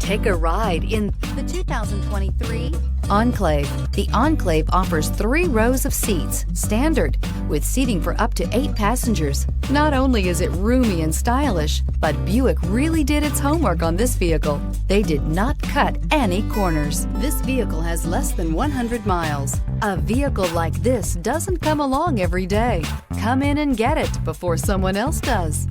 Take a ride in the 2023 Enclave. The Enclave offers 3 rows of seats, standard, with seating for up to 8 passengers. Not only is it roomy and stylish, but Buick really did its homework on this vehicle. They did not cut any corners. This vehicle has less than 100 miles. A vehicle like this doesn't come along every day. Come in and get it before someone else does.